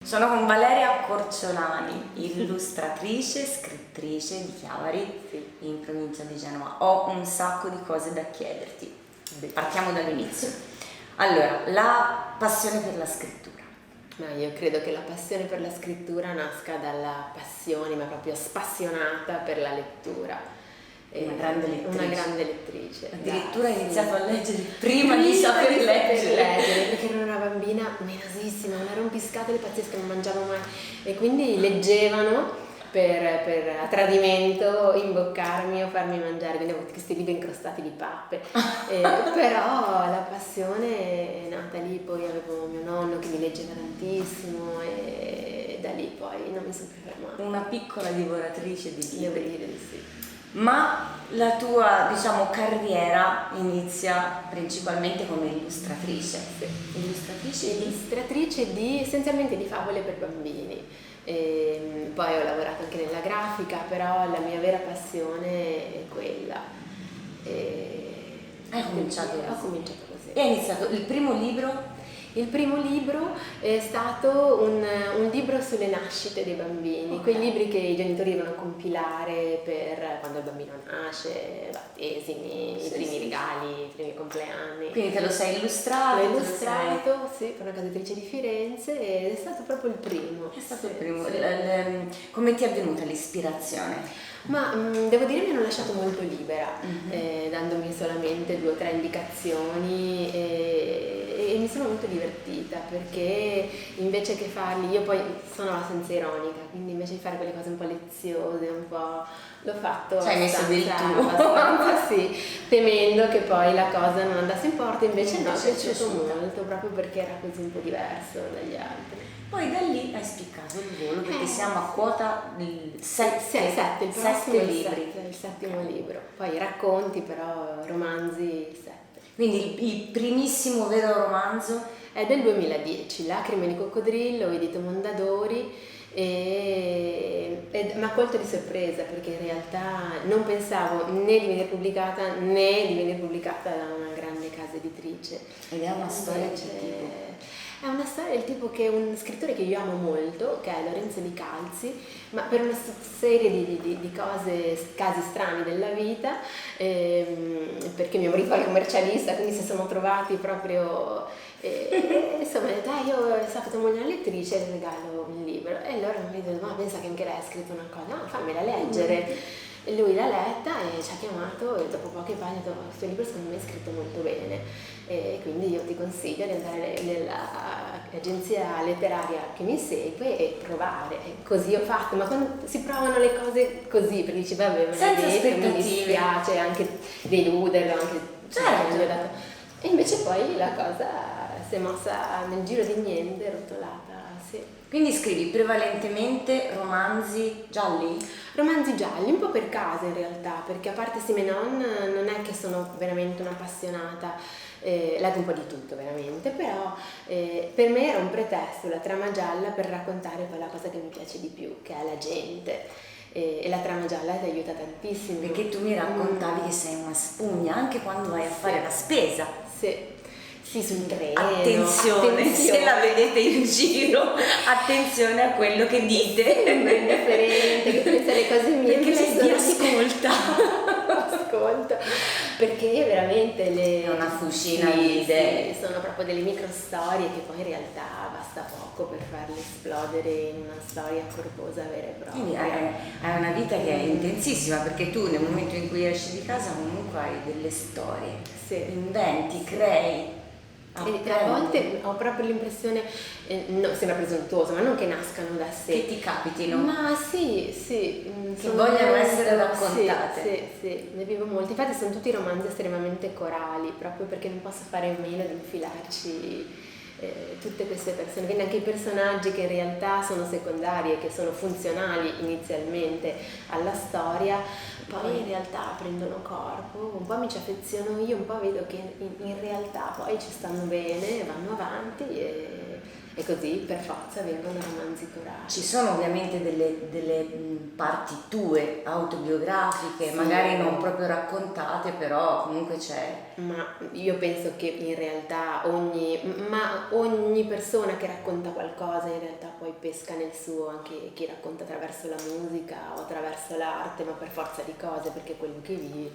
Sono con Valeria Corciolani, illustratrice, scrittrice di Chiavari, in provincia di Genova. Ho un sacco di cose da chiederti. Partiamo dall'inizio. Allora, la passione per la scrittura. Ma io credo che la passione per la scrittura nasca dalla passione, ma proprio spassionata per la lettura. Una grande lettrice. Addirittura hai iniziato a leggere prima di saper leggere. Perché ero una bambina menosissima, una rompiscatole pazzesca, non mangiavo mai. E quindi leggevano per a tradimento imboccarmi o farmi mangiare, quindi avevo questi libri incrostati di pappe. Però la passione è nata lì, poi avevo mio nonno che mi leggeva tantissimo e da lì poi non mi sono più fermata. Una piccola divoratrice di libri. Devo dire di sì. Ma la tua, diciamo, carriera inizia principalmente come illustratrice. Illustratrice essenzialmente di favole per bambini. Poi ho lavorato anche nella grafica, però la mia vera passione è quella. Ho cominciato così. E hai iniziato il primo libro? Il primo libro è stato un libro sulle nascite dei bambini, Okay. Quei libri che i genitori devono compilare per quando il bambino nasce, battesimi, i primi regali, i primi compleanni. Quindi te lo sei illustrato? L'ho illustrato, sì, per una casa editrice di Firenze ed è stato proprio il primo. È stato Sì, il primo. sì. Come ti è venuta l'ispirazione? Ma devo dire mi hanno lasciato molto libera, dandomi solamente 2 o 3 indicazioni e mi sono molto divertita perché invece che farli, io poi sono la senza ironica, quindi invece di fare quelle cose un po' leziose, un po' l'ho fatto Ci hai messo del tuo. abbastanza, sì, temendo che poi la cosa non andasse in porto, invece no, mi è Invece è piaciuto piaciuta. molto proprio perché era così un po' diverso dagli altri. Poi da lì hai spiccato il volo perché siamo a quota il il 7 prossimo è il libri. il settimo libro, poi racconti però, romanzi 7. Quindi il primissimo vero romanzo? È del 2010, Lacrime di coccodrillo, edito Mondadori, mi ha colto di sorpresa perché in realtà non pensavo né di venire pubblicata né di venire pubblicata da una grande casa editrice. Ed è una storia di Invece, tipo? è una storia del tipo che un scrittore che io amo molto, che è Lorenzo Di Calzi, ma per una serie di casi strani della vita, perché mio marito è il commercialista, quindi si sono trovati proprio, insomma, ho detto, io so che tu vuoi una lettrice, le regalo un libro. E allora mi dice, ma pensa che anche lei ha scritto una cosa, no, fammela leggere. E lui l'ha letta e ci ha chiamato e dopo poche pagine ha detto, questo libro secondo me è scritto molto bene e quindi io ti consiglio di andare nell'agenzia letteraria che mi segue e provare. E così ho fatto, ma quando si provano le cose così, perché dici vabbè, me Senza l'hai detto, mi aspettative. dispiace anche deluderlo, anche Certo. gli ho dato. E invece poi la cosa si è mossa nel giro di niente, rotolata, sì. Quindi scrivi prevalentemente romanzi gialli? Romanzi gialli, un po' per caso in realtà, perché a parte Simenon non è che sono veramente un'appassionata, leggo un po' di tutto veramente, però per me era un pretesto la trama gialla per raccontare quella cosa che mi piace di più, che è la gente. E la trama gialla ti aiuta tantissimo. Perché tu mi raccontavi che sei una spugna anche quando vai a fare la spesa. Sì, sul treno. Attenzione, se la vedete in giro, attenzione a quello che dite. Sembra indifferente, che pensa alle cose mie. Perché lei vi ascolta. Ascolto, perché veramente È una fucina di idee. sì, sono proprio delle micro storie che poi in realtà basta poco per farle esplodere in una storia corposa vera e propria. Quindi hai una vita che è intensissima perché tu nel momento in cui esci di casa comunque hai delle storie, Sì. inventi, crei. E a volte ho proprio l'impressione, no, sembra presuntuoso, ma non che nascano da sé. Che ti capitino. Ma sì, Che vogliano essere raccontate. Sì, ne vivo molti. Infatti sono tutti romanzi estremamente corali, proprio perché non posso fare a meno di infilarci tutte queste persone. Quindi anche i personaggi che in realtà sono secondari e che sono funzionali inizialmente alla storia, poi in realtà prendono corpo, un po' mi ci affeziono io, un po' vedo che in realtà poi ci stanno bene, vanno avanti e e così per forza vengono romanzi corali. Ci sono ovviamente delle parti tue autobiografiche, Sì. magari non proprio raccontate, però comunque c'è. Ma io penso che in realtà ogni persona che racconta qualcosa in realtà poi pesca nel suo, anche chi racconta attraverso la musica o attraverso l'arte, ma per forza di cose, perché è quello che vivi.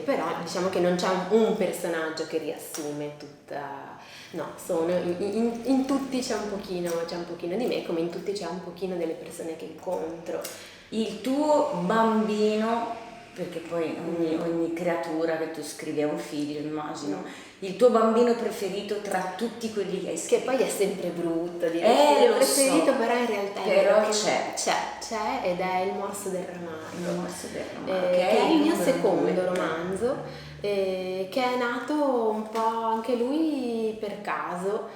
Però diciamo che non c'è un personaggio che riassume tutta, no, in tutti c'è un pochino di me, come in tutti c'è un pochino delle persone che incontro. Il tuo bambino, perché poi ogni creatura che tu scrivi è un figlio, immagino, il tuo bambino preferito tra tutti quelli che hai scritto. Che poi è sempre brutto dire lo preferito, so, però in realtà però c'è ed è Il morso del ramarro. Il morso del ramarro, che è il mio numero secondo 2. romanzo, che è nato un po' anche lui per caso,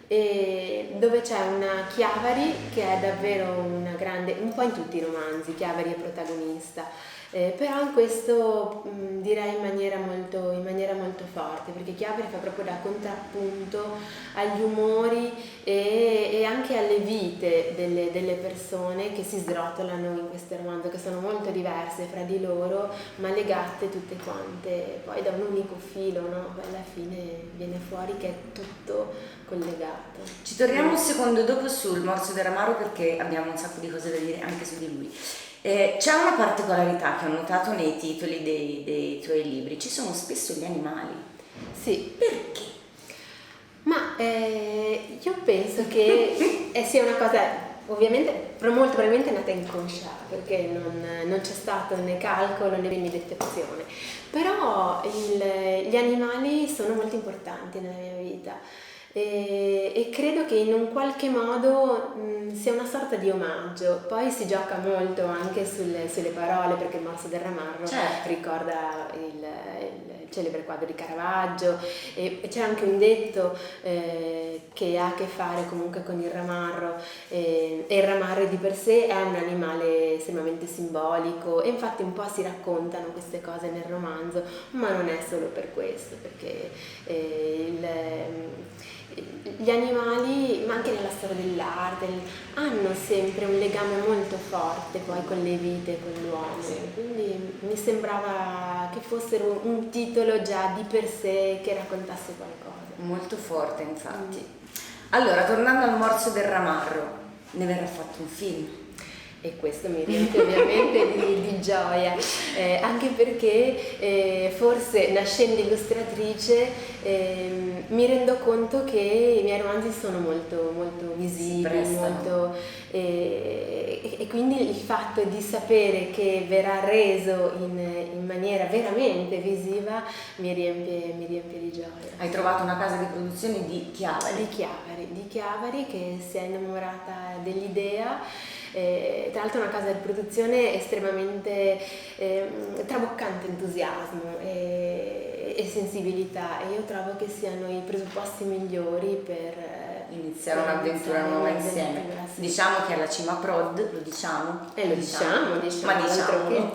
dove c'è una Chiavari che è davvero una grande, un po' in tutti i romanzi Chiavari è protagonista. Però in questo direi in maniera molto forte, perché Chiavari fa proprio da contrappunto agli umori e anche alle vite delle persone che si srotolano in questo romanzo, che sono molto diverse fra di loro, ma legate tutte quante poi da un unico filo, no? Poi alla fine viene fuori che è tutto collegato. Ci torniamo un secondo dopo sul morso del ramarro, perché abbiamo un sacco di cose da dire anche su di lui. C'è una particolarità che ho notato nei titoli dei tuoi libri: ci sono spesso gli animali. Sì. Perché? Ma io penso che sia una cosa, ovviamente, molto probabilmente è nata inconscia, perché non c'è stato né calcolo né meditazione, però gli animali sono molto importanti nella mia vita. E credo che in un qualche modo sia una sorta di omaggio. Poi si gioca molto anche sulle parole, perché Il morso del ramarro ricorda il celebre quadro di Caravaggio, e c'è anche un detto che ha a che fare comunque con il ramarro, e il ramarro di per sé è un animale estremamente simbolico, e infatti un po' si raccontano queste cose nel romanzo, ma non è solo per questo, perché gli animali, ma anche nella storia dell'arte, hanno sempre un legame molto forte poi con le vite, con l'uomo. Sì. Quindi mi sembrava che fossero un titolo già di per sé che raccontasse qualcosa. Molto forte, infatti. Allora, tornando al morso del ramarro, ne verrà fatto un film. E questo mi riempie ovviamente di gioia, anche perché forse nascendo illustratrice mi rendo conto che i miei romanzi sono molto, molto visibili, e quindi il fatto di sapere che verrà reso in maniera veramente visiva mi riempie di gioia. Hai trovato una casa di produzione di Chiavari? Di Chiavari, che si è innamorata dell'idea. Tra l'altro è una casa di produzione estremamente traboccante entusiasmo e sensibilità, e io trovo che siano i presupposti migliori per iniziare un'avventura nuova insieme. Sì. Diciamo che alla Cima Prod, lo diciamo? Lo diciamo, ma diciamo.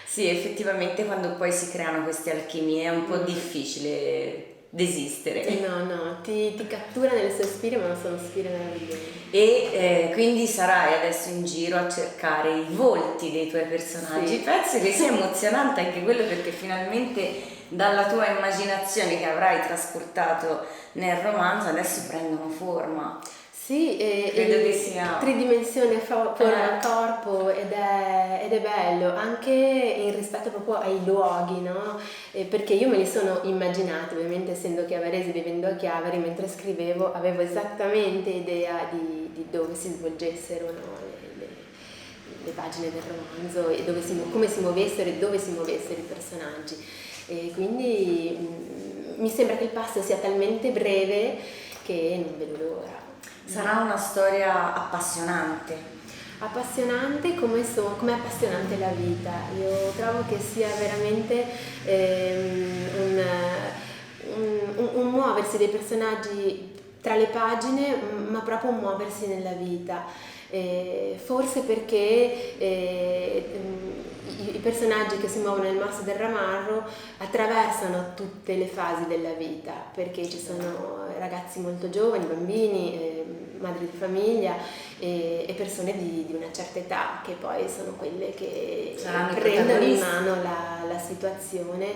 Sì, effettivamente quando poi si creano queste alchimie è un po' difficile desistere. No, ti cattura nelle sue spire, ma non sono spire meravigliose. E quindi sarai adesso in giro a cercare i volti dei tuoi personaggi. Sì. Penso che sia emozionante anche quello, perché finalmente dalla tua immaginazione che avrai trasportato nel romanzo adesso prendono forma. Sì, credo che sia tridimensione forma corpo, ed è bello anche in rispetto proprio ai luoghi, no? Perché io me li sono immaginati, ovviamente essendo chiavarese, vivendo a Chiavari, mentre scrivevo avevo esattamente idea di dove si svolgessero, no? le pagine del romanzo, e come si muovessero e dove si muovessero i personaggi, e quindi mi sembra che il passo sia talmente breve che non vedo l'ora. Sarà una storia appassionante come è appassionante la vita. Io trovo che sia veramente un muoversi dei personaggi tra le pagine, ma proprio un muoversi nella vita. Forse perché i personaggi che si muovono nel morso del ramarro attraversano tutte le fasi della vita, perché ci sono ragazzi molto giovani, bambini, madri di famiglia e persone di una certa età, che poi sono quelle che prendono in mano la situazione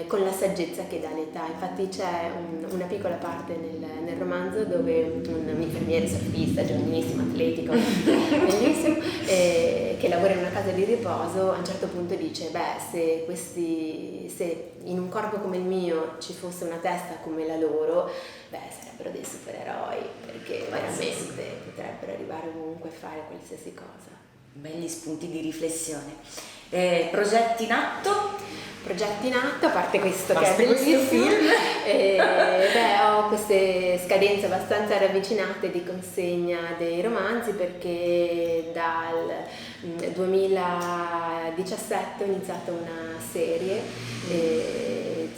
con la saggezza che dà l'età. Infatti c'è una piccola parte nel romanzo dove un infermiere surfista, giovanissimo, atletico, bellissimo, che lavora in una casa di riposo, a un certo punto dice: beh, se in un corpo come il mio ci fosse una testa come la loro, beh, sarebbero dei supereroi, perché veramente potrebbero arrivare ovunque a fare qualsiasi cosa. Begli spunti di riflessione. Progetti in atto? Progetti in atto, a parte questo Basta che è questo bellissimo, film. ho queste scadenze abbastanza ravvicinate di consegna dei romanzi, perché dal 2017 ho iniziato una serie,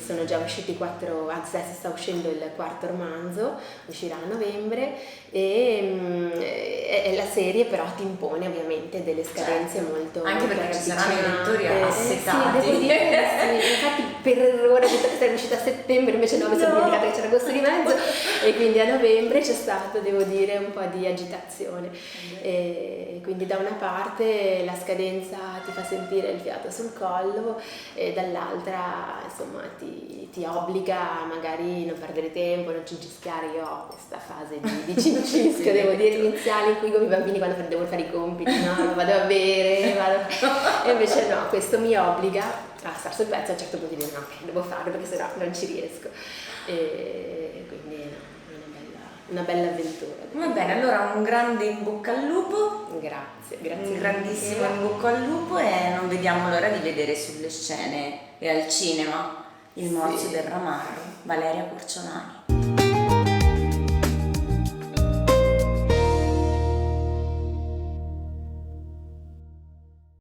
sono già usciti 4, anzi adesso sta uscendo il 4º romanzo, uscirà a novembre, e la serie però ti impone ovviamente delle scadenze molto anche perché ci saranno i lettori Sì, assetati. devo dire sì. Infatti per errore ho detto che sarebbe uscita a settembre, invece no, mi sono dimenticata che c'era agosto di mezzo, e quindi a novembre c'è stato, devo dire, un po' di agitazione, e quindi da una parte la scadenza ti fa sentire il fiato sul collo, e dall'altra insomma ti obbliga a magari non perdere tempo, non cincischiare. Io ho questa fase di cincischio, devo dire, iniziale, in cui con i bambini quando devono fare i compiti, no, vado a bere, e invece no, questo mi obbliga a star sul pezzo, a un certo punto di dire no, devo farlo perché sennò non ci riesco, e quindi no, una bella avventura. Va bene, allora un grande in bocca al lupo. Grazie Un grandissimo in bocca al lupo, e non vediamo l'ora di vedere sulle scene e al cinema Il morso del ramarro, Valeria Curciolani.